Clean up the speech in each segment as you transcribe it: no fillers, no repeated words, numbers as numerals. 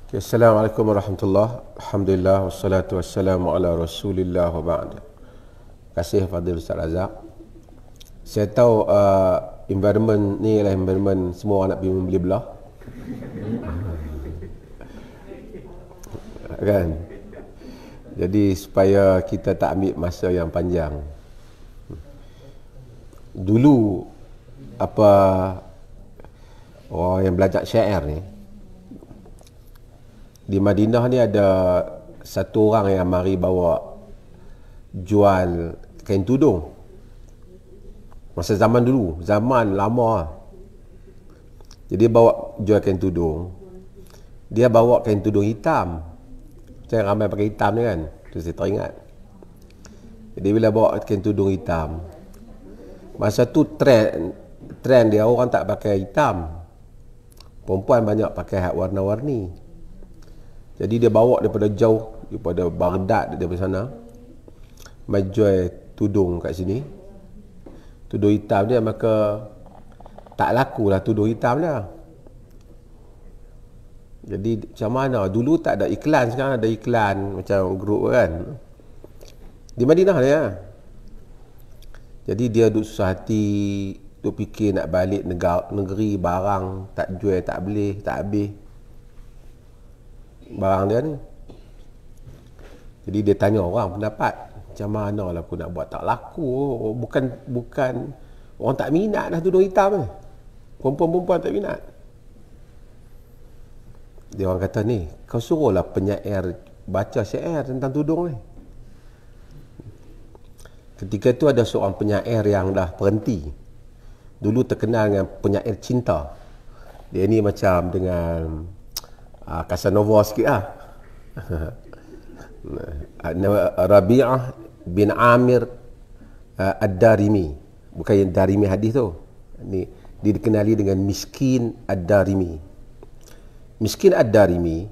Okay, Assalamualaikum warahmatullahi. Alhamdulillah wassalatu wassalamu ala Rasulillah wa ba'd. Terima kasih Fadil Ustaz Razak. Saya tahu environment ni ialah environment semua orang nak pergi membeli belah. Kan? Jadi supaya kita tak ambil masa yang panjang. Dulu apa orang yang belajar syair ni di Madinah ni ada satu orang yang mari bawa jual kain tudung. Masa zaman dulu, zaman lama. Jadi dia bawa jual kain tudung. Dia bawa kain tudung hitam. Saya ramai pakai hitam ni kan. Tu saya teringat. Jadi bila bawa kain tudung hitam, masa tu trend dia orang tak pakai hitam. Perempuan banyak pakai warna-warni. Jadi dia bawa daripada jauh, daripada Baghdad, daripada sana, menjual tudung kat sini. Tudung hitam dia, maka tak laku lah tudung hitam dia. Jadi macam mana? Dulu tak ada iklan, sekarang ada iklan macam grup kan. Di Madinah dia. Jadi dia duk susah hati, duk fikir nak balik negeri, barang tak jual, tak boleh, tak habis barang dia ni. Jadi dia tanya orang pendapat, macam mana lah aku nak buat, tak laku. Bukan orang tak minat dah tudung hitam ni. Perempuan-perempuan tak minat. Dia orang kata ni, kau suruhlah penyair baca syair tentang tudung ni. Ketika tu ada seorang penyair yang dah berhenti. Dulu terkenal dengan penyair cinta. Dia ni macam dengan Casanova sikit lah. Rabi'ah bin Amir Ad-Darimi. Bukan yang Darimi hadis tu. Ni dia dikenali dengan Miskin Ad-Darimi. Miskin Ad-Darimi,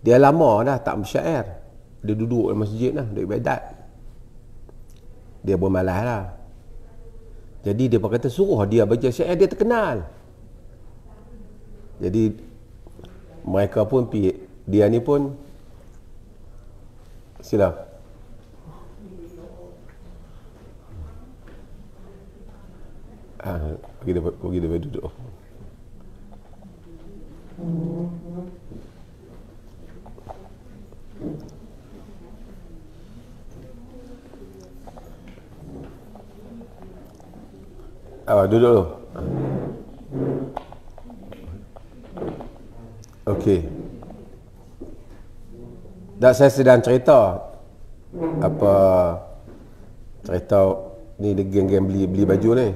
dia lama dah tak bersyair. Dia duduk di masjid lah, duduk ibadat. Dia bermalas lah. Jadi dia berkata suruh dia baca syair, dia terkenal. Jadi mereka pun pergi, dia ni pun sila. Pergi dia duduk. Duduk dulu. Okey. Dan saya sedang cerita ni dia geng-geng beli baju ni.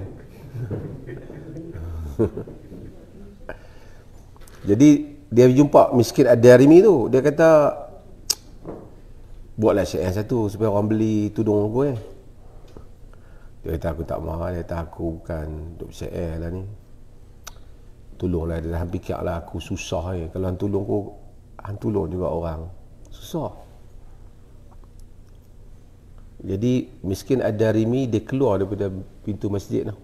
Jadi dia jumpa Miskin Ad-Darimi tu, dia kata buatlah syair satu supaya orang beli tudung aku . Dia kata aku tak marah, dia kata aku bukan duk syair lah ni. Tolonglah, dia dah fikirlah aku susah ni. Kalau hang tolong aku, hang tolong juga orang. Susah. Jadi Miskin Ad-Darimi dia keluar daripada pintu masjid tu.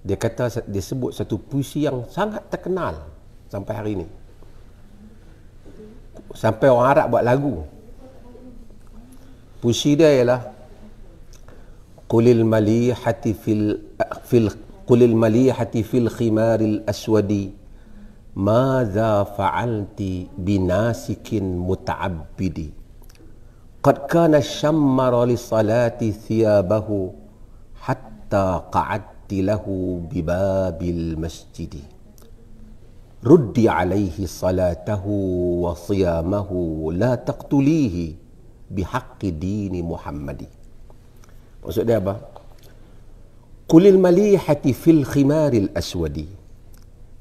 Dia kata, dia sebut satu puisi yang sangat terkenal sampai hari ini. Sampai orang Arab buat lagu. Puisi dia ialah Qulil malihati Qulil malihati fil khimaril aswadi madza fa'alti binasikin muta'abbidi qad kana shammara li salati thiyabahu hatta qa'adti lahu bibabil masjidi ruddi alaihi salatahu wa siyamahu la taqtulihi bihaqqi dini Muhammadi. Maksud dia apa? Qulil malihati fil khimaril aswadi.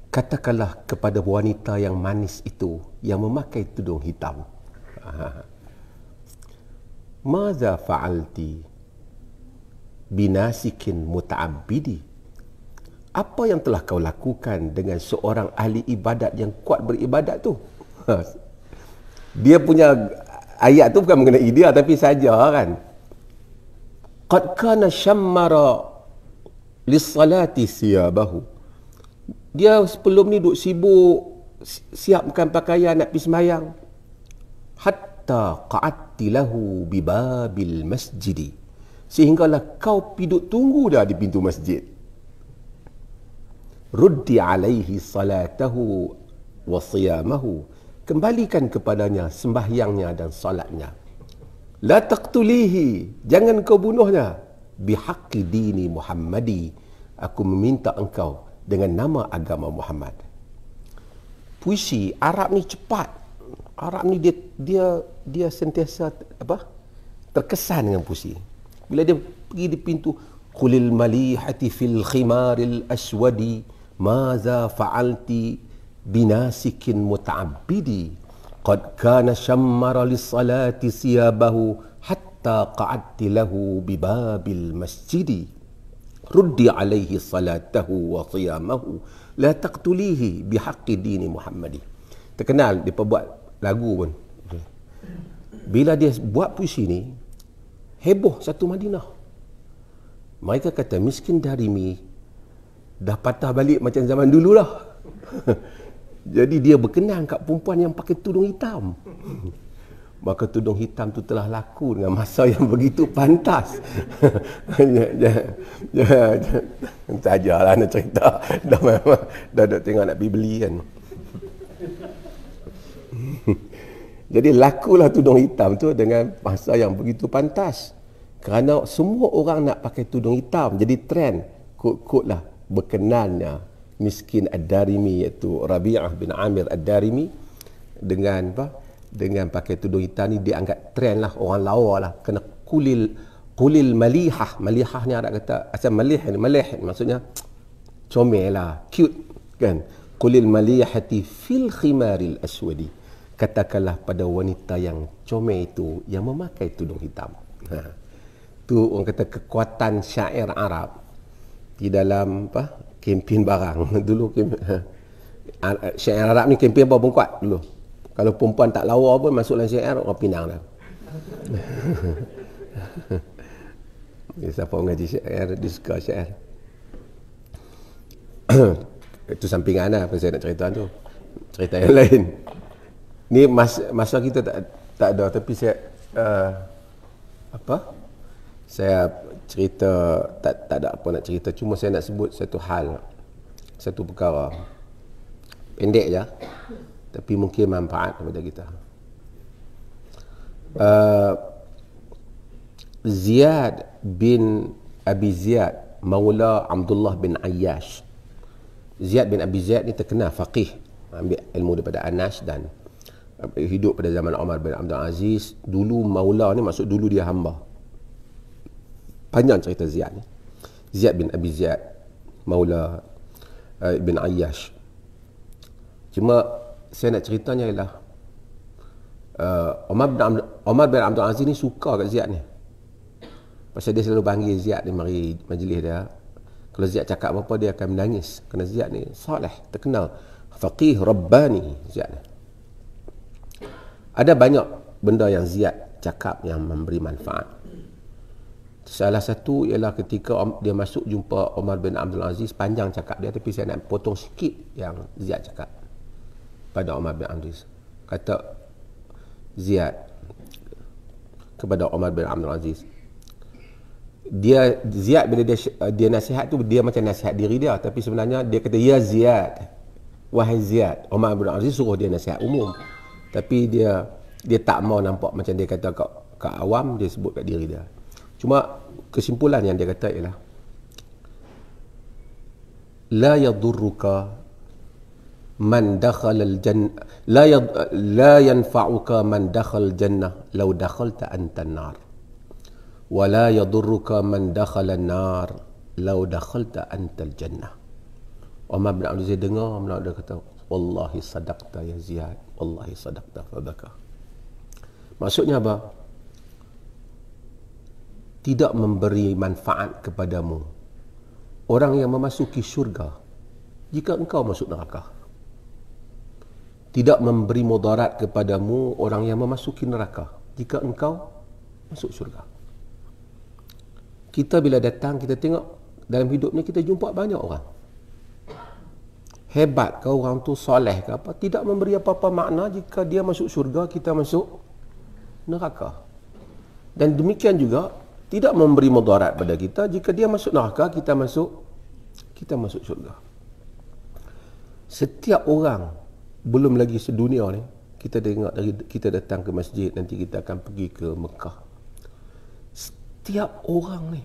Katakanlah kepada wanita yang manis itu yang memakai tudung hitam. Maza fa'alti binasikin muta'abbidi. Apa yang telah kau lakukan dengan seorang ahli ibadat yang kuat beribadat tu? Dia punya ayat tu bukan mengenai dia tapi saja kan. Qad kana syammara lis-salati siyabahu. Dia sebelum ni duk sibuk siapkan pakaian nak pergi sembahyang. Hatta qa'adti lahu bibabil masjidi, sehinggalah kau duduk tunggu dah di pintu masjid. Ruddi alaihi salatahu wa siyamahu, kembalikan kepadanya sembahyangnya dan salatnya. La taqtulihi, jangan kau bunuhnya. Bihaqqi dini Muhammadi, aku meminta engkau dengan nama agama Muhammad. Puisi Arab ni cepat. Arab ni dia sentiasa terkesan dengan puisi. Bila dia pergi di pintu, qulil malihati fil khimaril aswadi maza fa'alti binasikin muta'abbidi qad kana shammara lis-salati siyabahu hatta qa'adti lahu bibabil masjidi ruddi alaihi salatahu wa siyamahu la taqtulihi bihaqqi dini Muhammadi. Terkenal dia buat lagu pun. Bila dia buat puisi ni, heboh satu Madinah. Mereka kata miskin Darimi dah patah balik macam zaman dululah. Jadi dia berkenan kat perempuan yang pakai tudung hitam. Maka tudung hitam tu telah laku dengan masa yang begitu pantas. Sajalah nak cerita. Dah tengok nak pergi beli kan. Jadi lakulah tudung hitam tu dengan masa yang begitu pantas. Kerana semua orang nak pakai tudung hitam. Jadi trend. Kut-kutlah berkenannya miskin Ad-Darimi, iaitu Rabi'ah bin Amir Ad-Darimi, dengan dengan pakai tudung hitam ni dianggap trend lah, orang lawa lah. Kena kulil malihah. Malihah ni Arab kata asal malih maksudnya comel lah, cute kan. Kulil malihati fil khimaril aswadi, katakanlah pada wanita yang comel itu yang memakai tudung hitam. Tu orang kata kekuatan syair Arab di dalam kempen barang. Dulu syair Arab ni kempen apa pun kuat dulu. Kalau perempuan tak lawa pun masuk dalam syair, orang Pinang dah. Siapa ngaji syair, dia suka syair. Itu sampingan lah saya nak cerita tu. Cerita yang lain. Ni masa kita tak ada, tapi saya saya cerita tak ada apa nak cerita, cuma saya nak sebut satu hal, satu perkara pendek je tapi mungkin manfaat kepada kita. Ziyad bin Abi Ziyad Maula Abdullah bin Ayyash. Ziyad bin Abi Ziyad ni terkenal faqih, ambil ilmu daripada Anas dan hidup pada zaman Umar bin Abdul Aziz. Dulu Maula ni maksud dulu dia hamba. Panjang cerita Ziyad ni. Ziyad bin Abi Ziyad Maula bin Ayyash. Cuma saya nak ceritanya ialah Umar bin Abdul Aziz ni suka kat Ziyad ni. Pasal dia selalu panggil Ziyad ni mari majlis dia. Kalau Ziyad cakap apa dia akan menangis. Kerana Ziyad ni soleh, terkenal faqih rabbani Ziyad ni. Ada banyak benda yang Ziyad cakap yang memberi manfaat. Salah satu ialah ketika dia masuk jumpa Umar bin Abdul Aziz, panjang cakap dia tapi saya nak potong sikit yang Ziyad cakap pada Umar bin Abdul Aziz. Kata Ziyad kepada Umar bin Abdul Aziz, Ziyad bila dia nasihat tu, dia macam nasihat diri dia, tapi sebenarnya dia kata ya Ziyad, wahai Ziyad. Umar bin Abdul Aziz suruh dia nasihat umum, tapi dia tak mau nampak macam dia kata kat awam, dia sebut kat diri dia. Cuma kesimpulan yang dia kata ialah la yadurruka man dakhala al-jannah la yanfa'uka man dakhala al-jannah law dakhalta anta an-nar wa la yadurruka man dakhala an-nar law dakhalta anta al-jannah. Umar bin Abdul Aziz dengar dia kata wallahi sadaqta ya Ziyad, wallahi sadaqta fadaka. Maksudnya apa? Tidak memberi manfaat kepadamu orang yang memasuki syurga jika engkau masuk neraka. Tidak memberi mudarat kepadamu orang yang memasuki neraka jika engkau masuk syurga. Kita bila datang, kita tengok dalam hidup ni kita jumpa banyak orang. hebat ke orang tu, soleh ke apa, tidak memberi apa-apa makna jika dia masuk syurga, kita masuk neraka. Dan demikian juga tidak memberi mudarat pada kita jika dia masuk neraka, kita masuk syurga. Setiap orang, belum lagi sedunia ni, kita datang ke masjid, nanti kita akan pergi ke Mekah. Setiap orang ni,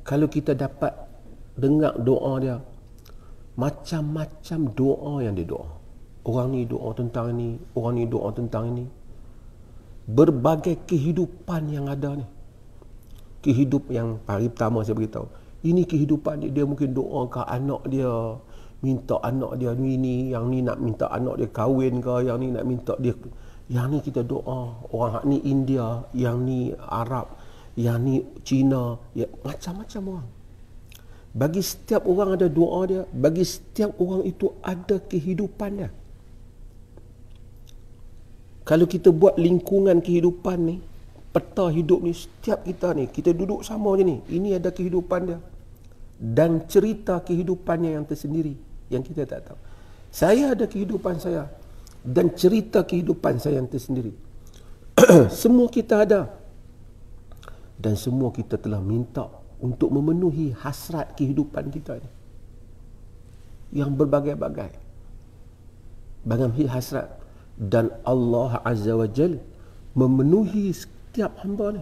kalau kita dapat dengar doa dia, macam-macam doa yang dia doa. Orang ni doa tentang ini, orang ni doa tentang ini. Berbagai kehidupan yang ada ni. Kehidupan yang hari pertama saya beritahu. Ini kehidupan dia mungkin doa ke anak dia, minta anak dia ni, yang ni nak minta anak dia kahwin ke, yang ni nak minta dia, yang ni kita doa. Orang ni India, yang ni Arab, yang ni Cina, ya, macam-macam orang. Bagi setiap orang ada doa dia, bagi setiap orang itu ada kehidupan dia. Kalau kita buat lingkungan kehidupan ni, peta hidup ni, setiap kita ni, kita duduk sama je ni, ini ada kehidupan dia. Dan cerita kehidupannya yang tersendiri, yang kita tak tahu. Saya ada kehidupan saya, dan cerita kehidupan saya yang tersendiri. Semua kita ada. Dan semua kita telah minta untuk memenuhi hasrat kehidupan kita ni, yang berbagai-bagai hasrat. Dan Allah Azza wa Jal memenuhi setiap hamba ni.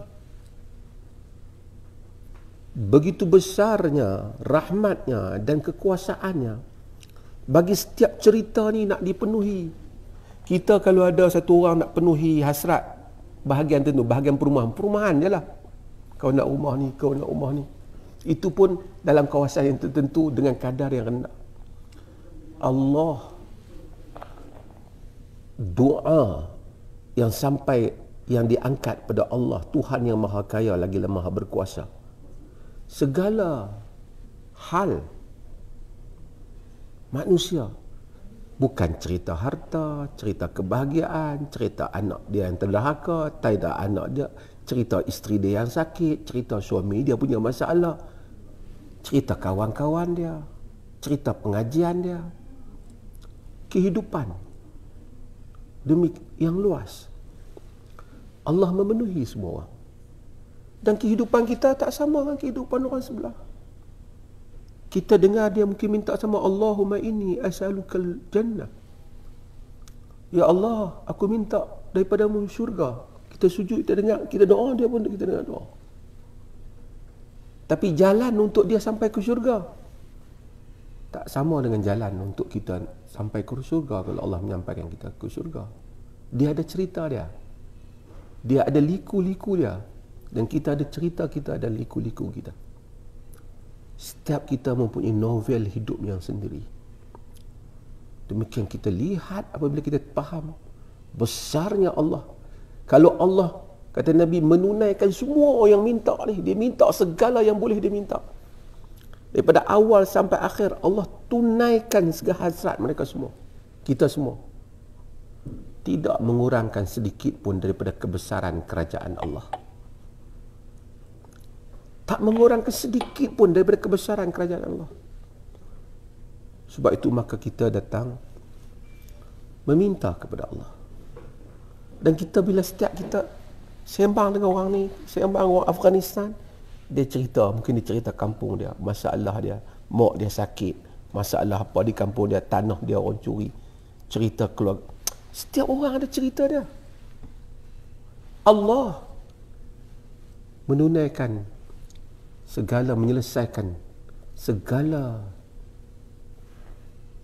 Begitu besarnya rahmatnya dan kekuasaannya, bagi setiap cerita ni nak dipenuhi. Kita kalau ada satu orang nak penuhi hasrat bahagian tertentu, bahagian perumahan je lah. Kau nak rumah ni, kau nak rumah ni. Itu pun dalam kawasan yang tertentu dengan kadar yang rendah. Allah, doa yang sampai, yang diangkat pada Allah, Tuhan yang Maha Kaya lagi Maha Berkuasa. Segala hal manusia, bukan cerita harta, cerita kebahagiaan, cerita anak dia yang terlahaka, tidak anak dia, cerita isteri dia yang sakit, cerita suami dia punya masalah, cerita kawan-kawan dia, cerita pengajian dia, kehidupan demi yang luas. Allah memenuhi semua orang. Dan kehidupan kita tak sama dengan kehidupan orang sebelah. Kita dengar dia mungkin minta sama, Allahumma inni as'alukal jannah. Ya Allah, aku minta daripadamu syurga. Kita sujud, kita dengar, kita doa, dia pun kita dengar doa. Tapi jalan untuk dia sampai ke syurga tak sama dengan jalan untuk kita sampai ke syurga. Kalau Allah menyampaikan kita ke syurga, dia ada cerita dia, dia ada liku-liku dia, dan kita ada cerita, kita ada liku-liku kita. Setiap kita mempunyai novel hidup yang sendiri. Demikian kita lihat apabila kita faham besarnya Allah. Kalau Allah, kata Nabi, menunaikan semua yang minta ni, dia minta segala yang boleh dia minta. Daripada awal sampai akhir, Allah tunaikan segala hasrat mereka semua. Kita semua. Tidak mengurangkan sedikit pun daripada kebesaran kerajaan Allah. Tak mengurangkan sedikit pun daripada kebesaran kerajaan Allah. Sebab itu maka kita datang meminta kepada Allah. Dan kita bila setiap kita sembang dengan orang ni, sembang orang Afghanistan, dia cerita, mungkin dia cerita kampung dia, masalah dia, mak dia sakit, masalah apa di kampung dia, tanah dia orang curi, cerita keluarga. Setiap orang ada cerita dia. Allah menunaikan segala, menyelesaikan segala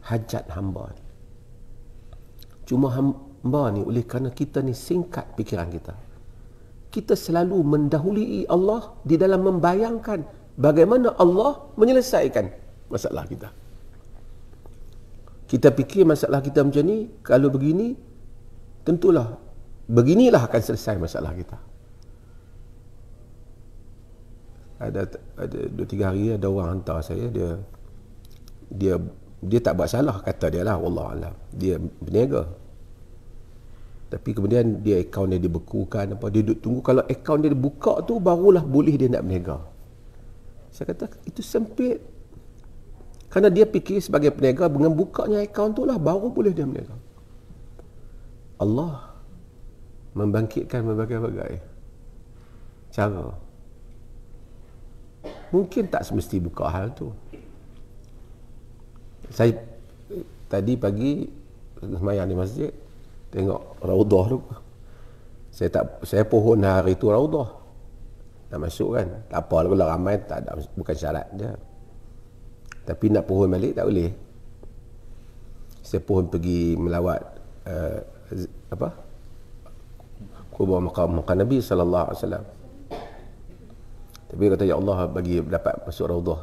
hajat hamba. Cuma hamba ni, oleh kerana kita ni singkat fikiran kita, kita selalu mendahului Allah di dalam membayangkan bagaimana Allah menyelesaikan masalah kita. Kita fikir masalah kita macam ni, kalau begini, tentulah beginilah akan selesai masalah kita. Ada 2-3 hari ada orang hantar saya, dia tak buat salah, kata dia lah, wallahualam, dia berniaga. Tapi kemudian dia akaun dia dibekukan apa, dia duduk tunggu kalau akaun dia dibuka tu barulah boleh dia nak berniaga. Saya kata itu sempit. Kerana dia fikir sebagai peniaga, dengan bukanya akaun tu lah baru boleh dia meniaga. Allah membangkitkan berbagai-bagai cara. Mungkin tak semesti buka hal tu. Saya tadi pagi semayang di masjid, tengok Raudah tu. Saya pohon hari tu Raudah. Nak masuk kan. Tak apa lah, kalau ramai tak ada, bukan syarat dia. Tapi nak pohon balik tak boleh. Saya pohon pergi melawat kubur makam Nabi sallallahu alaihi wasallam. Tapi kata ya Allah bagi dapat masuk Raudah.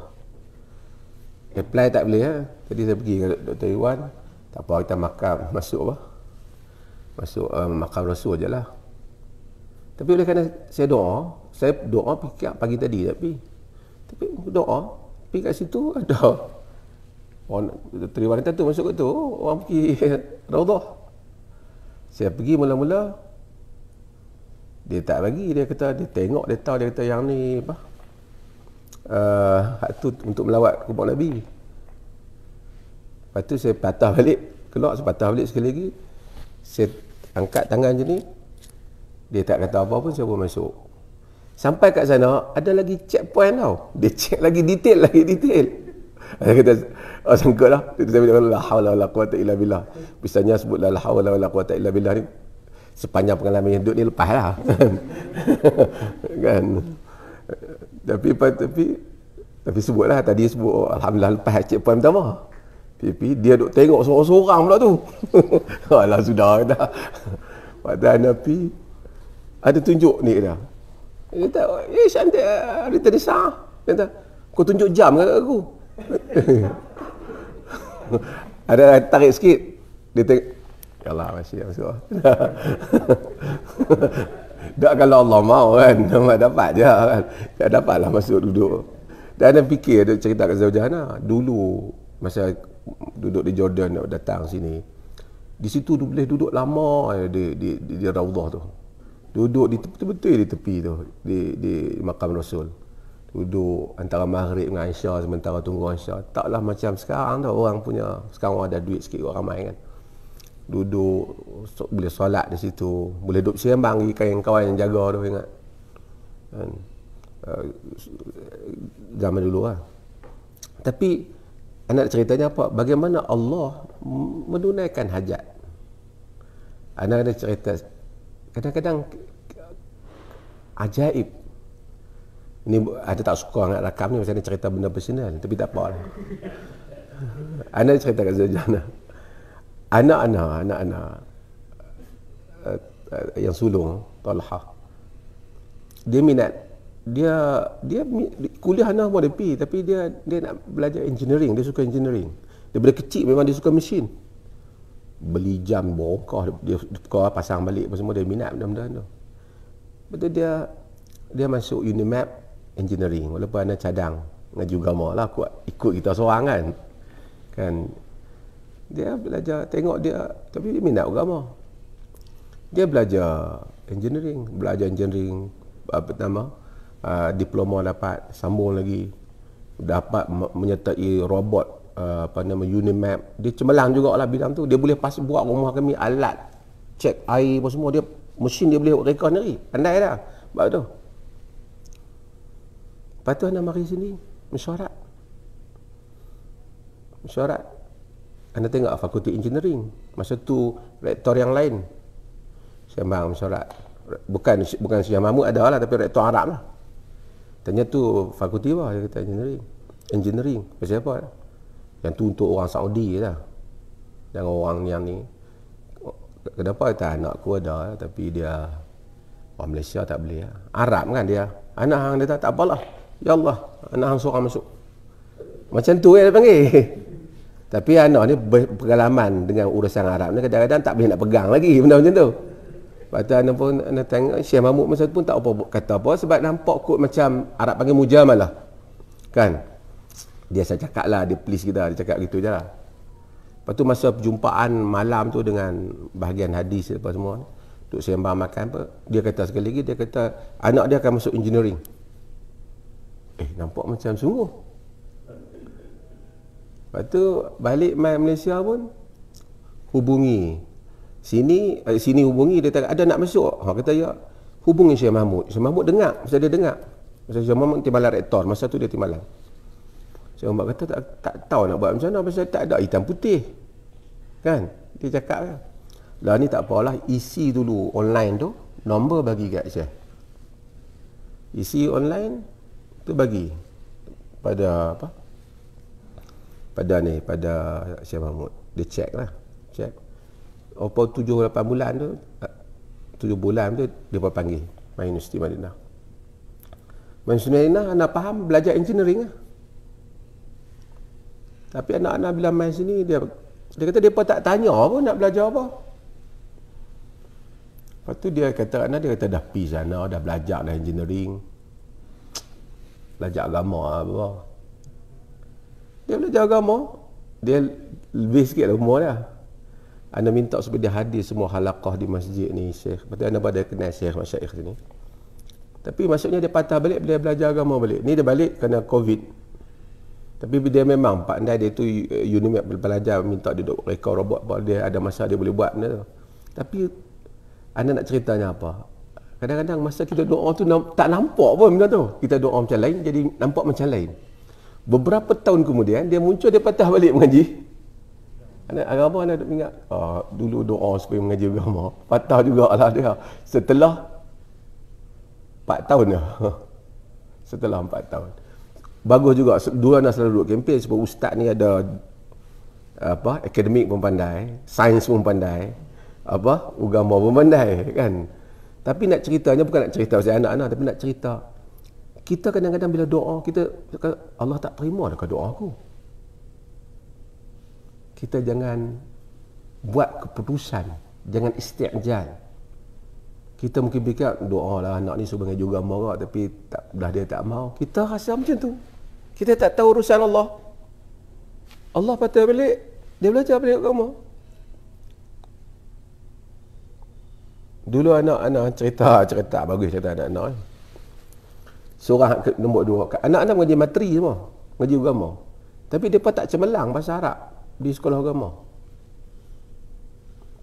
Apply tak boleh ya. Jadi saya pergi ke Dr. Iwan, tak apa kita masuk makam Rasul je lah. Tapi oleh kerana saya doa pagi tadi tapi doa pergi kat situ ada orang Dr. Iwan kata tu masuk ke tu orang pergi Raudah. Saya pergi mula-mula dia tak bagi, dia kata dia tengok, dia tahu, dia kata yang ni hak tu untuk melawat kubur Nabi. Lepas tu saya patah balik, saya patah balik sekali lagi, saya angkat tangan je ni, dia tak kata apa pun, saya pun masuk. Sampai kat sana ada lagi checkpoint tau, dia check lagi detail. Saya kata sangkut lah, saya bilang la haula wala quwata illa billah. Misalnya sebut la haula wala quwata illa billah ni sepanjang pengalaman hidup ni lepas lah. Kan. Tapi sebutlah tadi sebut alhamdulillah lepas checkpoint pertama. Tapi dia duk tengok seorang-seorang pula tu. Alah sudah dah. Padahal Nabi ada tunjuk ni dah. Dia kata, cantik hari tadi sah. Dia kata, kau tunjuk jam ke aku? Ada tarik sikit. Dia tengok, yalah masih. Tak kalau Allah mau kan, dapat je kan. Tak dapatlah masuk duduk. Dan ada fikir, ada cerita kat Zaujana. Dulu, masa duduk di Jordan, datang sini. Di situ boleh duduk lama di Raudah tu. Duduk betul-betul di tepi tu, di makam Rasul. Duduk antara Maghrib dengan Isya, sementara tunggu Isya. Taklah macam sekarang tu, orang punya, sekarang orang ada duit sikit, orang ramai kan. Duduk, boleh solat di situ, boleh duduk sembang dengan kawan-kawan yang jaga tu, ingat kan? Zaman dulu lah. Tapi anak ceritanya apa? Bagaimana Allah menunaikan hajat. Anak ada cerita kadang-kadang ajaib. Ini ada tak suka nak rakam ni, macam ni cerita benda personal, tapi tak apa lah. Anak cerita kat Zaujana, anak-anak yang sulung Talha, dia minat, dia kuliah anak pun dia pergi, tapi dia nak belajar engineering, dia suka engineering. Daripada kecil memang dia suka mesin. Beli jam bongkah, dia pasang balik apa semua, dia minat benda-benda tu. Betul dia masuk Unimap engineering, walaupun anak cadang ngaji agama lah, ikut kita seorang kan. Dia belajar, tengok dia, tapi dia minat agama. Dia belajar engineering, diploma dapat, sambung lagi, dapat menyertai robot Unimap. Dia cemerlang jugalah bidang tu. Dia boleh buat rumah kami alat cek air apa semua, dia mesin dia boleh reka sendiri, pandai dah sebab tu. Lepas tu anak mari sini mesyuarat. Anda tengok fakulti engineering, masa tu rektor yang lain sembang mesyuarat, bukan Syekh Mahmud ada lah, tapi rektor Arab lah. Tanya tu fakulti apa? Dia kata engineering. Pasal apa? Yang tu untuk orang Saudi lah, dan orang yang ni. Kenapa kata anakku ada, tapi dia orang Malaysia tak boleh lah. Arab kan dia. Anak hang dia tak apalah, ya Allah, anak hang seorang masuk. Macam tu dia panggil. Tapi anak ni berpengalaman dengan urusan Arab ni, kadang-kadang tak boleh nak pegang lagi benda macam tu. Lepas tu anak pun tengok Syekh Mahmud masa tu pun tak apa kata apa, sebab nampak kot macam Arab panggil mujamalah kan. Dia saya cakap lah, dia please kita, dia cakap gitu je lah. Lepas tu masa perjumpaan malam tu dengan bahagian hadis apa semua, duk sembang makan apa, dia kata sekali lagi, dia kata anak dia akan masuk engineering. Nampak macam sungguh. Lepas tu balik mai Malaysia pun hubungi. Sini hubungi, dia tak ada nak masuk. Kata ya, hubungi Syekh Mahmud. Syekh Mahmud dengar, masa dia dengar. Masa Syekh Mahmud timbalan rektor, masa tu dia timbalan. Syekh Mahmud kata tak tahu nak buat macam mana pasal tak ada hitam putih. Kan? Dia cakap kan. Lah ni tak apalah, isi dulu online tu, nombor bagi kat Syekh. Isi online tu bagi pada apa? Pada Syekh Mahmud. Dia check lah. Check. Apa 7-8 bulan tu, 7 bulan tu dia pun panggil main Universiti Madinah. Universiti Madinah anak faham belajar engineering lah. Tapi anak-anak bila main sini dia kata dia pun tak tanya pun nak belajar apa. Lepas tu dia kata dah pergi sana, dah belajar dah engineering. Belajar agama apa. Dia belajar agama, dia lebih sikit lah umur dah. Anda minta supaya dia hadir semua halaqah di masjid ni Syekh. Lepas tu anda pada kenal Syekh Masyaikh sini. Tapi maksudnya dia patah balik bila dia belajar agama balik. Ni dia balik kerana Covid. Tapi dia memang pandai, dia tu Unimed belajar, minta dia duk rekod robot apa, dia ada masa dia boleh buat benda tu. Tapi anda nak ceritanya apa? Kadang-kadang masa kita doa tu tak nampak pun benda tu. Kita doa macam lain jadi nampak macam lain. Beberapa tahun kemudian dia muncul, dia patah balik mengaji. Agama anda ingat dulu doa supaya mengaji agama, patah jugalah dia setelah 4 tahun dah. Setelah 4 tahun. Bagus juga, dua anda selalu duduk kempen sebab ustaz ni ada apa, akademik pun pandai, sains pun pandai, apa, agama pun pandai kan. Tapi nak ceritanya bukan nak cerita pasal anak-anak, tapi nak cerita kita kadang-kadang bila doa kita Allah tak terima dekat doa aku. Kita jangan buat keputusan, jangan isti'jal. Kita mungkin fikir doa lah anak ni suruh ngaji agama kok, tapi tak dah dia tak mau. Kita rasa macam tu. Kita tak tahu urusan Allah. Allah patah balik, dia belajar balik agama. Dulu anak-anak cerita bagus cerita anak-anak. Seorang nombor 2, anak-anak mengaji materi semua, mengaji agama. Tapi dia pun tak cemerlang bahasa Arab di sekolah agama.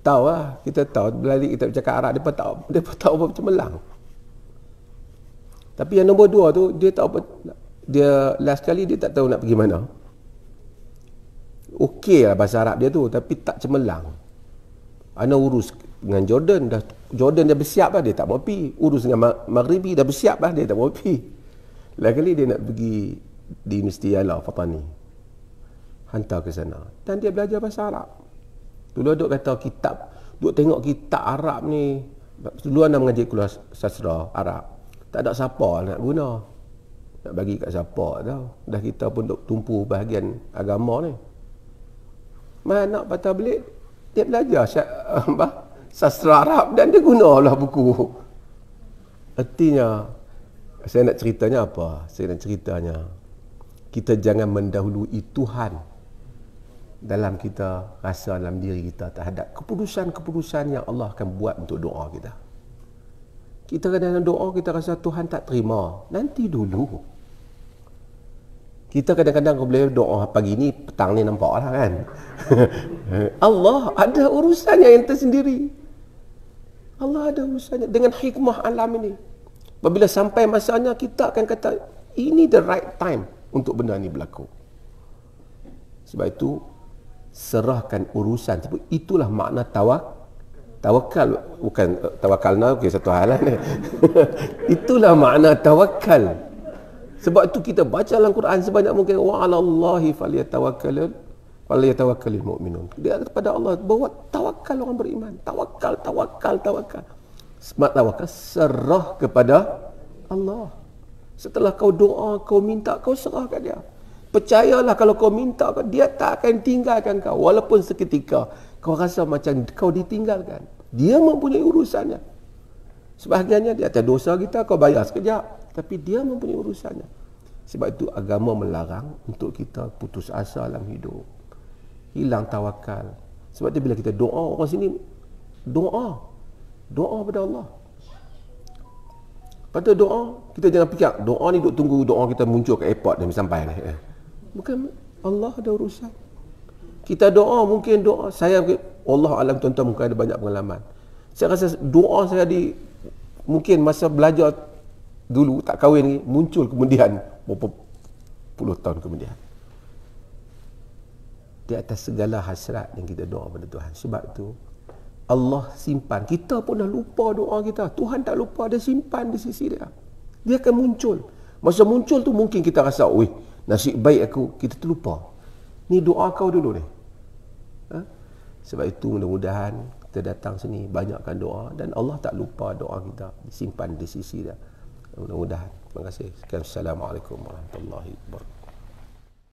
Tahu lah, kita tahu belajar kita bercakap Arab, dia pun tahu apa cemerlang. Tapi yang nombor 2 tu dia tahu apa, dia last kali dia tak tahu nak pergi mana. Okey lah bahasa Arab dia tu, tapi tak cemerlang. Ana urus dengan Jordan dah bersiap lah, dia tak mau pergi. Urus dengan Maghribi dah bersiap lah, dia tak mau pergi. Lain kali dia nak pergi di Universiti Yala Fatani, hantar ke sana, dan dia belajar bahasa Arab. Dulu duk kata kitab, duk tengok kitab Arab ni. Dulu anda mengaji kelas sastra Arab, tak ada siapa nak guna, nak bagi kat siapa tau. Dah kita pun duk tumpu bahagian agama ni. Mana nak patah belik, dia belajar sastra Arab dan dia gunalah buku. Artinya, saya nak ceritanya apa? Saya nak ceritanya, kita jangan mendahului Tuhan dalam kita rasa dalam diri kita terhadap keputusan-keputusan yang Allah akan buat untuk doa kita. Kita kadang-kadang doa, kita rasa Tuhan tak terima. Nanti dulu. Kita kadang-kadang boleh doa pagi ni, petang ni nampak lah kan. Allah ada urusannya yang tersendiri. Allah ada urusannya dengan hikmah alam ini. Apabila sampai masanya, kita akan kata, ini the right time untuk benda ni berlaku. Sebab itu, serahkan urusan. Itulah makna tawakal. Bukan tawakalna, okay, satu hal lah. Itulah makna tawakal. Sebab itu kita baca dalam Quran sebanyak mungkin, wa 'alallahi falyatawakkalul mu'minun. Dia kepada Allah, bawa tawakal orang beriman. Tawakal. Sebab tawakal serah kepada Allah. Setelah kau doa, kau minta, kau serah kat dia. Percayalah kalau kau minta, dia tak akan tinggalkan kau. Walaupun seketika kau rasa macam kau ditinggalkan, dia mempunyai urusannya. Sebahagiannya di atas dosa kita, kau bayar sekejap, tapi dia mempunyai urusannya. Sebab itu agama melarang untuk kita putus asa dalam hidup, hilang tawakal. Sebab itu bila kita doa, orang sini doa pada Allah. Lepas tu doa, kita jangan fikir doa ni duk tunggu doa kita muncul kat airport dan sampai ni. Bukan, Allah ada urusan. Kita doa, mungkin doa saya, Allah alam, tuan-tuan mungkin ada banyak pengalaman. Saya rasa doa saya mungkin masa belajar dulu tak kahwin ni, muncul kemudian berapa puluh tahun kemudian. Di atas segala hasrat yang kita doa pada Tuhan. Sebab tu Allah simpan. Kita pun dah lupa doa kita. Tuhan tak lupa, dia simpan di sisi dia. Dia akan muncul. Masa muncul tu mungkin kita rasa, wih, nasib baik aku, kita terlupa. Ni doa kau dulu ni. Sebab itu mudah-mudahan kita datang sini banyakkan doa, dan Allah tak lupa doa kita, disimpan di sisi dia. Mudah-mudahan. Terima kasih. Sekian. Assalamualaikum warahmatullahi wabarakatuh.